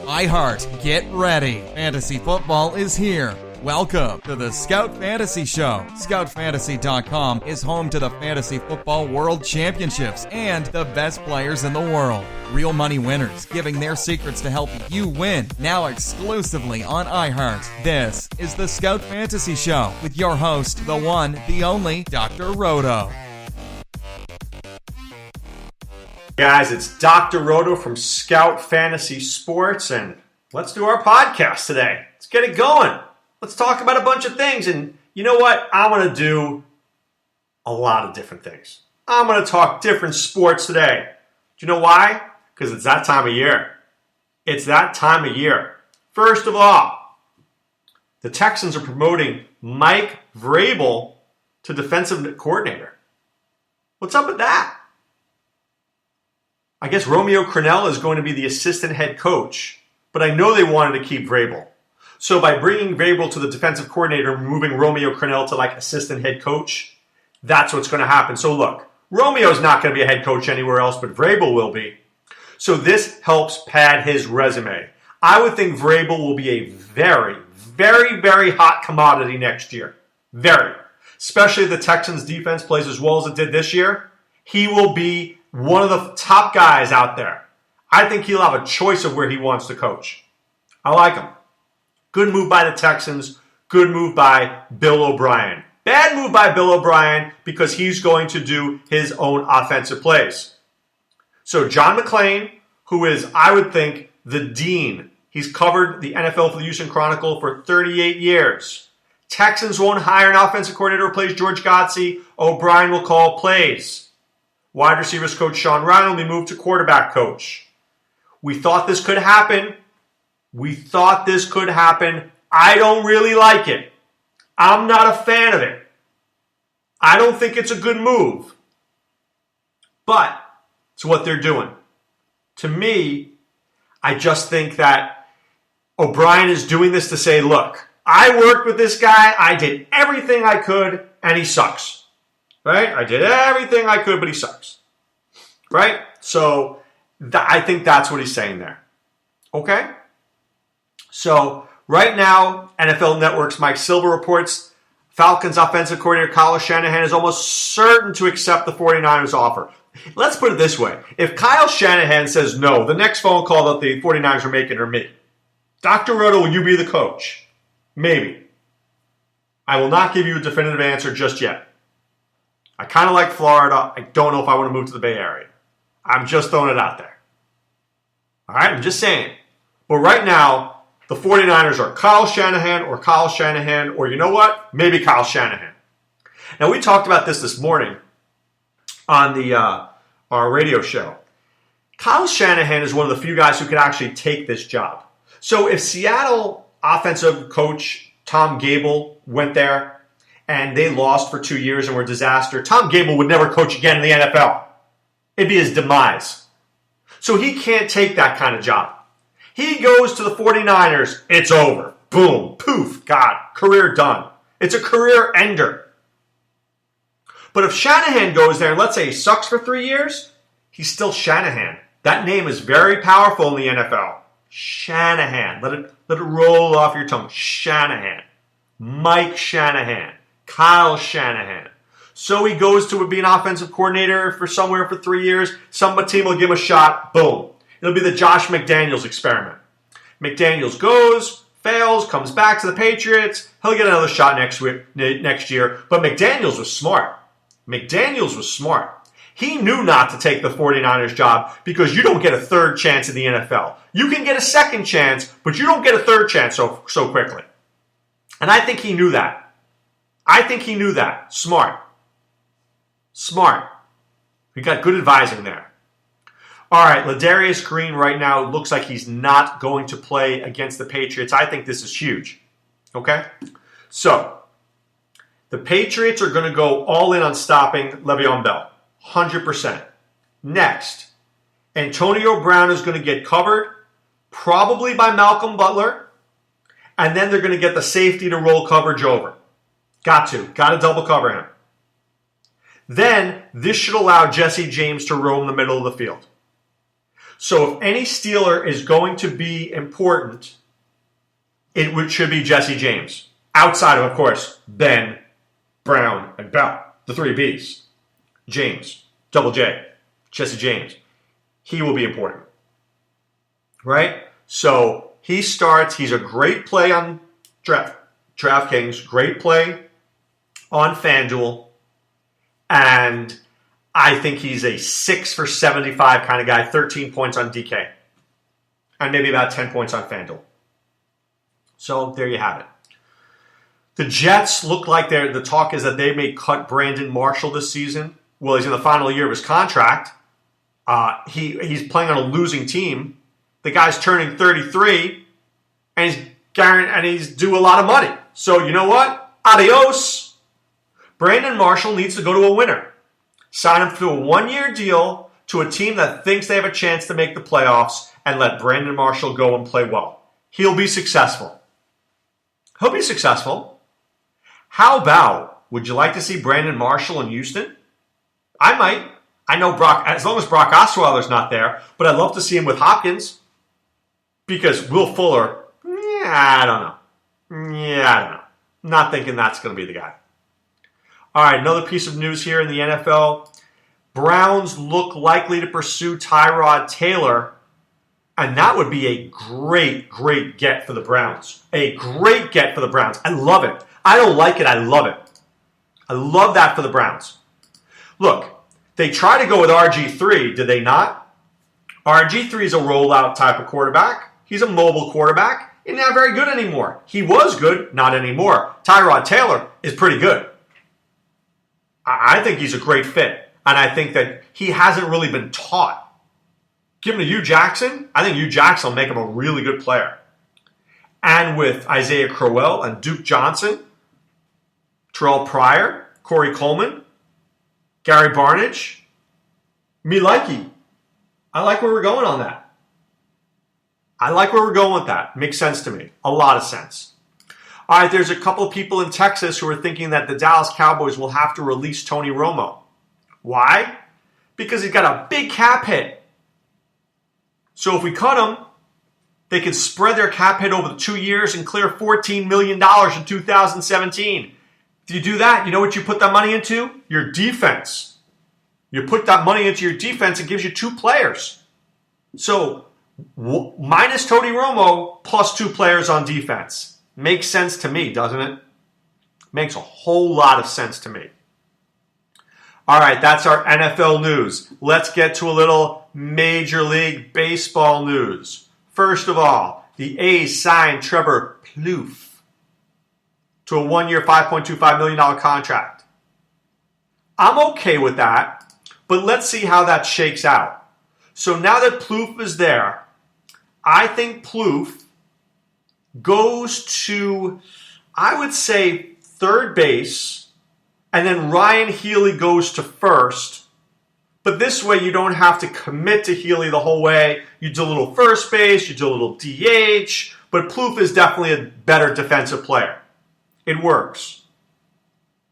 iHeart, get ready. Fantasy football is here. Welcome to the Scout Fantasy Show. ScoutFantasy.com is home to the Fantasy Football World Championships and the best players in the world. Real money winners giving their secrets to help you win. Now exclusively on iHeart. This is the Scout Fantasy Show with your host, the one, the only, Dr. Roto. Guys, it's Dr. Roto from Scout Fantasy Sports, and let's do our podcast today. Let's get it going. Let's talk about a bunch of things, and you know what? I'm going to do a lot of different things. I'm going to talk different sports today. Do you know why? Because it's that time of year. It's that time of year. First of all, the Texans are promoting Mike Vrabel to defensive coordinator. What's up with that? I guess Romeo Crennel is going to be the assistant head coach, but I know they wanted to keep Vrabel. So by bringing Vrabel to the defensive coordinator and moving Romeo Crennel to like assistant head coach, that's what's going to happen. So look, Romeo's not going to be a head coach anywhere else, but Vrabel will be. So this helps pad his resume. I would think Vrabel will be a very, very, very hot commodity next year. Very. Especially if the Texans defense plays as well as it did this year. He will be one of the top guys out there. I think he'll have a choice of where he wants to coach. I like him. Good move by the Texans. Good move by Bill O'Brien. Bad move by Bill O'Brien because he's going to do his own offensive plays. So John McClain, who is, I would think, the dean. He's covered the NFL for the Houston Chronicle for 38 years. Texans won't hire an offensive coordinator who plays George Godsey. O'Brien will call plays. Wide receivers coach Sean Ryan will be moved to quarterback coach. We thought this could happen. I don't really like it. I'm not a fan of it. I don't think it's a good move. But it's what they're doing. To me, I just think that O'Brien is doing this to say, look, I worked with this guy. I did everything I could, and he sucks. Right? I did everything I could, but he sucks. Right? So I think that's what he's saying there. Okay? So right now, NFL Network's Mike Silver reports Falcons offensive coordinator Kyle Shanahan is almost certain to accept the 49ers offer. Let's put it this way. If Kyle Shanahan says no, the next phone call that the 49ers are making are me. Dr. Roto, will you be the coach? Maybe. I will not give you a definitive answer just yet. I kind of like Florida. I don't know if I want to move to the Bay Area. I'm just throwing it out there. All right? I'm just saying. But right now, the 49ers are Kyle Shanahan, or you know what? Maybe Kyle Shanahan. Now, we talked about this morning on our radio show. Kyle Shanahan is one of the few guys who could actually take this job. So if Seattle offensive coach Tom Gable went there, and they lost for 2 years and were a disaster, Tom Gable would never coach again in the NFL. It'd be his demise. So he can't take that kind of job. He goes to the 49ers, it's over. Boom, poof, God, career done. It's a career ender. But if Shanahan goes there, and let's say he sucks for 3 years, he's still Shanahan. That name is very powerful in the NFL. Shanahan. Let it roll off your tongue. Shanahan. Mike Shanahan. Kyle Shanahan. So he goes to be an offensive coordinator for somewhere for 3 years. Some team will give him a shot. Boom. It'll be the Josh McDaniels experiment. McDaniels goes, fails, comes back to the Patriots. He'll get another shot next year. But McDaniels was smart. He knew not to take the 49ers job because you don't get a third chance in the NFL. You can get a second chance, but you don't get a third chance so quickly. And I think he knew that. Smart. We got good advising there. All right, Ladarius Green right now looks like he's not going to play against the Patriots. I think this is huge. Okay? So, the Patriots are going to go all in on stopping Le'Veon Bell. 100%. Next, Antonio Brown is going to get covered, probably by Malcolm Butler, and then they're going to get the safety to roll coverage over. Got to double cover him. Then, this should allow Jesse James to roam the middle of the field. So if any Steeler is going to be important, should be Jesse James. Outside of course, Ben, Brown, and Bell. The three Bs. James. Double J. Jesse James. He will be important. Right? So he starts. He's a great play on DraftKings. Great play on FanDuel. And I think he's a 6 for 75 kind of guy. 13 points on DK. And maybe about 10 points on FanDuel. So there you have it. The Jets look like the talk is that they may cut Brandon Marshall this season. Well, he's in the final year of his contract. He's playing on a losing team. The guy's turning 33, and he's due a lot of money. So you know what? Adios. Brandon Marshall needs to go to a winner. Sign him to a one-year deal to a team that thinks they have a chance to make the playoffs, and let Brandon Marshall go and play well. He'll be successful. He'll be successful. How about, would you like to see Brandon Marshall in Houston? I might. I know as long as Brock Osweiler's not there, but I'd love to see him with Hopkins. Because Will Fuller, I don't know. Not thinking that's going to be the guy. All right, another piece of news here in the NFL. Browns look likely to pursue Tyrod Taylor, and that would be a great, great get for the Browns. A great get for the Browns. I love it. I don't like it. I love it. I love that for the Browns. Look, they tried to go with RG3, did they not? RG3 is a rollout type of quarterback. He's a mobile quarterback. He's not very good anymore. He was good, not anymore. Tyrod Taylor is pretty good. I think he's a great fit. And I think that he hasn't really been taught. Give him to Hugh Jackson. I think Hugh Jackson will make him a really good player. And with Isaiah Crowell and Duke Johnson, Terrell Pryor, Corey Coleman, Gary Barnidge, me likey. I like where we're going on that. I like where we're going with that. Makes sense to me. A lot of sense. All right, there's a couple of people in Texas who are thinking that the Dallas Cowboys will have to release Tony Romo. Why? Because he's got a big cap hit. So if we cut him, they can spread their cap hit over the 2 years and clear $14 million in 2017. If you do that, you know what you put that money into? Your defense. You put that money into your defense, it gives you 2 players. So minus Tony Romo plus 2 players on defense. Makes sense to me, doesn't it? Makes a whole lot of sense to me. All right, that's our NFL news. Let's get to a little Major League Baseball news. First of all, the A's signed Trevor Plouffe to a 1-year, $5.25 million contract. I'm okay with that, but let's see how that shakes out. So now that Plouffe is there, I think Plouffe goes to, I would say, third base, and then Ryan Healy goes to first. But this way, you don't have to commit to Healy the whole way. You do a little first base, you do a little DH, but Plouffe is definitely a better defensive player. It works.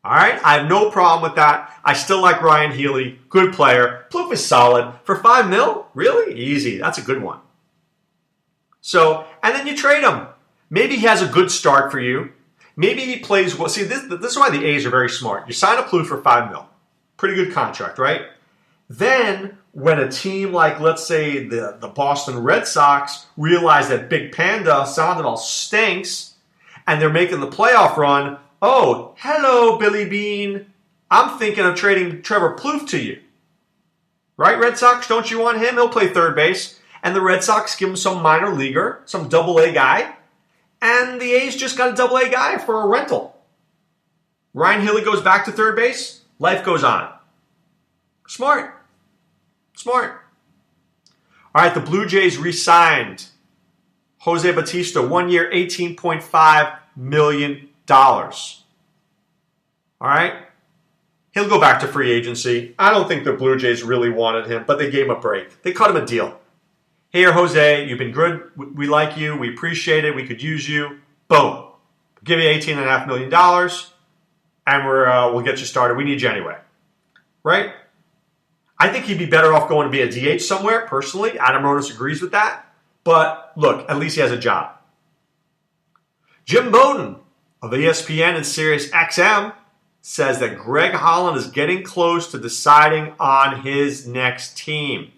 All right? I have no problem with that. I still like Ryan Healy. Good player. Plouffe is solid. For $5 million? Really? Easy. That's a good one. So, and then you trade him. Maybe he has a good start for you. Maybe he plays well. See, this is why the A's are very smart. You sign a Plouffe for $5 million. Pretty good contract, right? Then, when a team like, let's say, the Boston Red Sox realize that Big Panda Sandoval stinks, and they're making the playoff run, oh, hello, Billy Bean. I'm thinking of trading Trevor Plouffe to you. Right, Red Sox? Don't you want him? He'll play third base. And the Red Sox give him some minor leaguer, some double-A guy. And the A's just got a double-A guy for a rental. Ryan Healy goes back to third base. Life goes on. Smart. Smart. All right, the Blue Jays re-signed Jose Bautista, 1 year, $18.5 million. All right? He'll go back to free agency. I don't think the Blue Jays really wanted him, but they gave him a break. They cut him a deal. Here, Jose, you've been good. We like you. We appreciate it. We could use you. Boom. Give you $18.5 million, and we'll get you started. We need you anyway. Right? I think he'd be better off going to be a DH somewhere, personally. Adam Ronis agrees with that. But look, at least he has a job. Jim Bowden of ESPN and Sirius XM says that Greg Holland is getting close to deciding on his next team.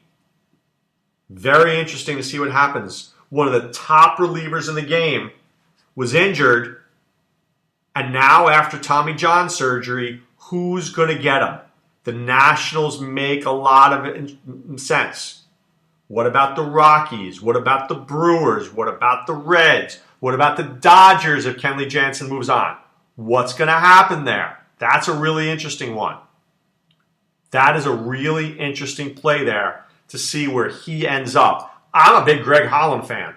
Very interesting to see what happens. One of the top relievers in the game was injured, and now after Tommy John surgery, who's going to get him? The Nationals make a lot of sense. What about the Rockies? What about the Brewers? What about the Reds? What about the Dodgers if Kenley Jansen moves on? What's going to happen there? That's a really interesting one. That is a really interesting play there to see where he ends up. I'm a big Greg Holland fan.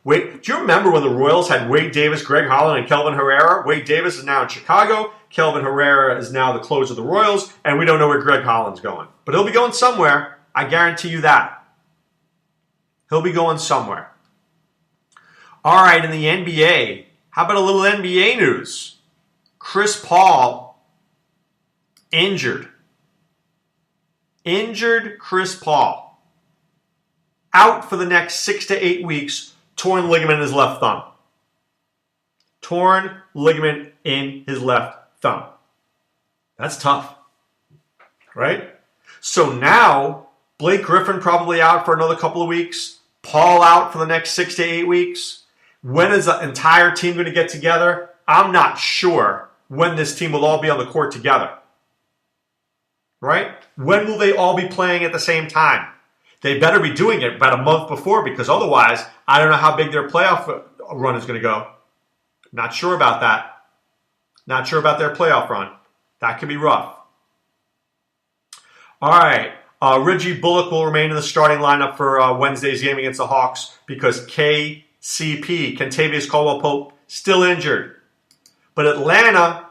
Wait, do you remember when the Royals had Wade Davis, Greg Holland, and Kelvin Herrera? Wade Davis is now in Chicago. Kelvin Herrera is now the closer of the Royals, and we don't know where Greg Holland's going. But he'll be going somewhere. I guarantee you that. He'll be going somewhere. All right, in the NBA, how about a little NBA news? Chris Paul injured. Injured Chris Paul. Out for the next 6 to 8 weeks, torn ligament in his left thumb. Torn ligament in his left thumb. That's tough, right? So now, Blake Griffin probably out for another couple of weeks. Paul out for the next 6 to 8 weeks. When is the entire team going to get together? I'm not sure when this team will all be on the court together. Right? When will they all be playing at the same time? They better be doing it about a month before, because otherwise, I don't know how big their playoff run is going to go. Not sure about that. Not sure about their playoff run. That could be rough. All right. Reggie Bullock will remain in the starting lineup for Wednesday's game against the Hawks because KCP, Kentavious Caldwell-Pope, still injured. But Atlanta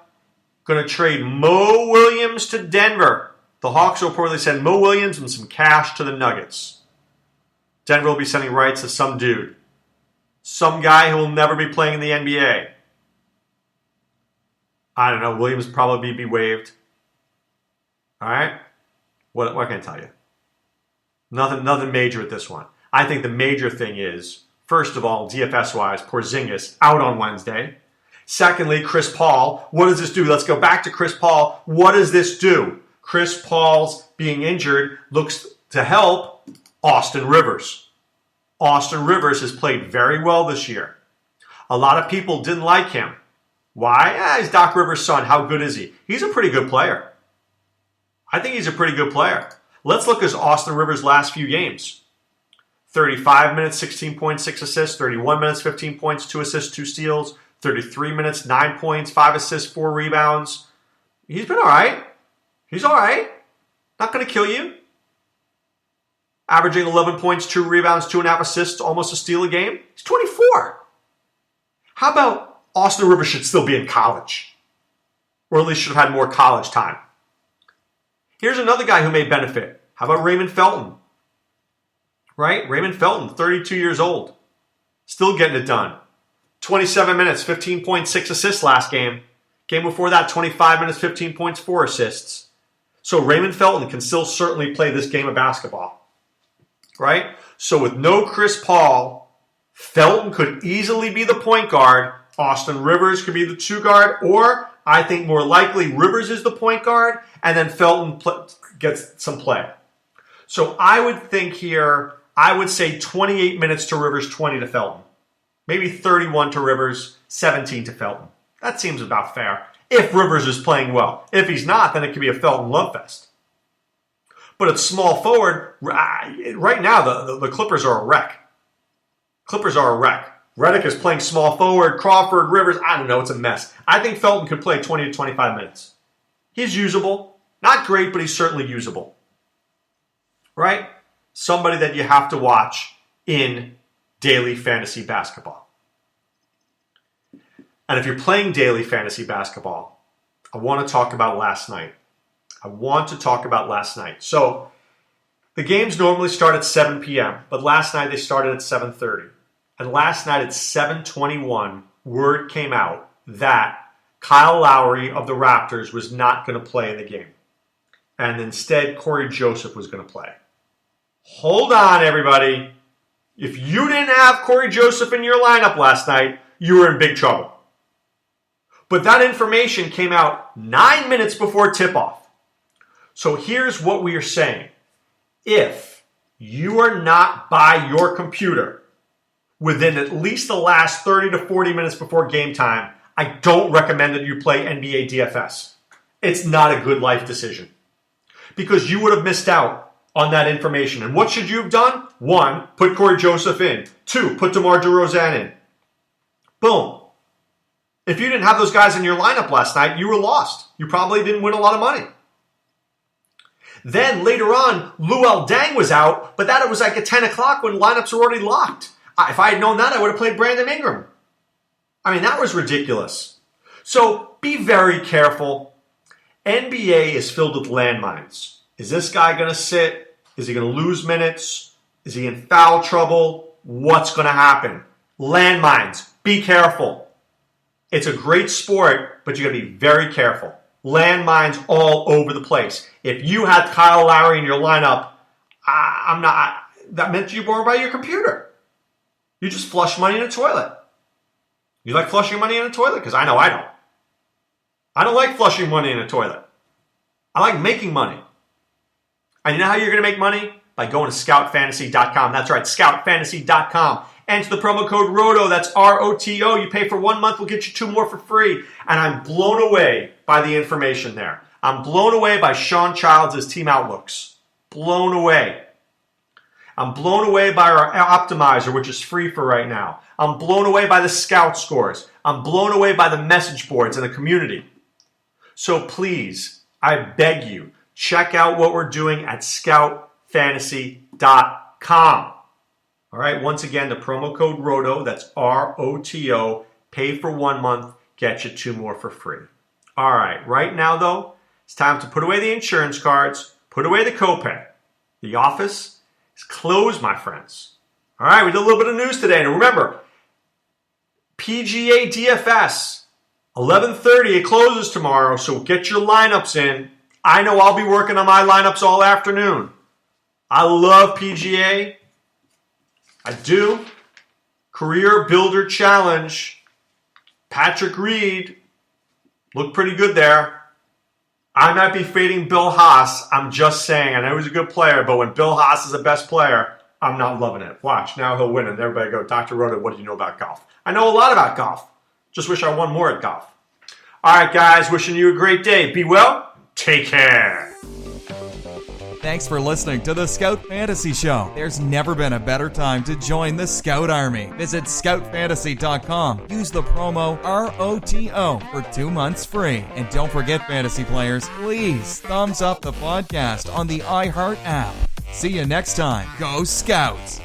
going to trade Mo Williams to Denver. The Hawks will reportedly send Mo Williams and some cash to the Nuggets. Denver will be sending rights to some dude. Some guy who will never be playing in the NBA. I don't know. Williams will probably be waived. All right? What can I tell you? Nothing major with this one. I think the major thing is, first of all, DFS-wise, Porzingis out on Wednesday. Secondly, Chris Paul. What does this do? Let's go back to Chris Paul. What does this do? Chris Paul's being injured looks to help Austin Rivers. Austin Rivers has played very well this year. A lot of people didn't like him. Why? He's Doc Rivers' son. How good is he? He's a pretty good player. I think he's a pretty good player. Let's look at Austin Rivers' last few games. 35 minutes, 16.6 assists. 31 minutes, 15 points, 2 assists, 2 steals. 33 minutes, 9 points, 5 assists, 4 rebounds. He's been all right. He's all right. Not going to kill you. Averaging 11 points, 2 rebounds, 2.5 assists, almost a steal a game. He's 24. How about Austin Rivers should still be in college? Or at least should have had more college time. Here's another guy who may benefit. How about Raymond Felton? Right? Raymond Felton, 32 years old. Still getting it done. 27 minutes, 15.6 assists last game. Game before that, 25 minutes, 15 points, 4 assists. So Raymond Felton can still certainly play this game of basketball. Right? So with no Chris Paul, Felton could easily be the point guard. Austin Rivers could be the 2 guard. Or, I think more likely, Rivers is the point guard. And then Felton gets some play. So I would think here, I would say 28 minutes to Rivers, 20 to Felton. Maybe 31 to Rivers, 17 to Felton. That seems about fair. If Rivers is playing well. If he's not, then it could be a Felton love fest. But at small forward, right now the Clippers are a wreck. Clippers are a wreck. Redick is playing small forward. Crawford, Rivers, I don't know. It's a mess. I think Felton could play 20 to 25 minutes. He's usable. Not great, but he's certainly usable. Right? Somebody that you have to watch in daily fantasy basketball. And if you're playing daily fantasy basketball, I want to talk about last night. So the games normally start at 7 p.m., but last night they started at 7:30. And last night at 7:21, word came out that Kyle Lowry of the Raptors was not going to play in the game. and instead Corey Joseph was going to play. Hold on, everybody. If you didn't have Corey Joseph in your lineup last night, you were in big trouble. But that information came out 9 minutes before tip-off. So here's what we are saying. If you are not by your computer within at least the last 30 to 40 minutes before game time, I don't recommend that you play NBA DFS. It's not a good life decision because you would have missed out on that information. And what should you have done? 1, put Corey Joseph in. 2, put DeMar DeRozan in. Boom. If you didn't have those guys in your lineup last night, you were lost. You probably didn't win a lot of money. Then later on, Luol Deng was out, but that it was like at 10 o'clock when lineups were already locked. If I had known that, I would have played Brandon Ingram. I mean, that was ridiculous. So be very careful. NBA is filled with landmines. Is this guy going to sit? Is he going to lose minutes? Is he in foul trouble? What's going to happen? Landmines. Be careful. It's a great sport, but you got to be very careful. Landmines all over the place. If you had Kyle Lowry in your lineup, that meant you weren't by your computer. You just flush money in a toilet. You like flushing money in a toilet? Because I know I don't. I don't like flushing money in a toilet. I like making money. And you know how you're going to make money? By going to scoutfantasy.com. That's right, scoutfantasy.com. Enter the promo code ROTO. That's ROTO. You pay for 1 month. We'll get you 2 more for free. And I'm blown away by the information there. I'm blown away by Sean Childs' team outlooks. Blown away. I'm blown away by our optimizer, which is free for right now. I'm blown away by the scout scores. I'm blown away by the message boards and the community. So please, I beg you, check out what we're doing at scoutfantasy.com. All right, once again, the promo code ROTO, that's ROTO, pay for 1 month, get you 2 more for free. All right, right now, though, it's time to put away the insurance cards, put away the copay. The office is closed, my friends. All right, we did a little bit of news today. And remember, PGA DFS, 11:30, it closes tomorrow, so get your lineups in. I know I'll be working on my lineups all afternoon. I love PGA. I do. Career Builder Challenge. Patrick Reed looked pretty good there. I might be fading Bill Haas. I'm just saying. I know he's a good player, but when Bill Haas is the best player, I'm not loving it. Watch, now he'll win and everybody go, Dr. Roto, what do you know about golf? I know a lot about golf. Just wish I won more at golf. All right, guys, wishing you a great day. Be well. Take care. Thanks for listening to the Scout Fantasy Show. There's never been a better time to join the Scout Army. Visit scoutfantasy.com. Use the promo ROTO for 2 months free. And don't forget, fantasy players, please thumbs up the podcast on the iHeart app. See you next time. Go Scouts!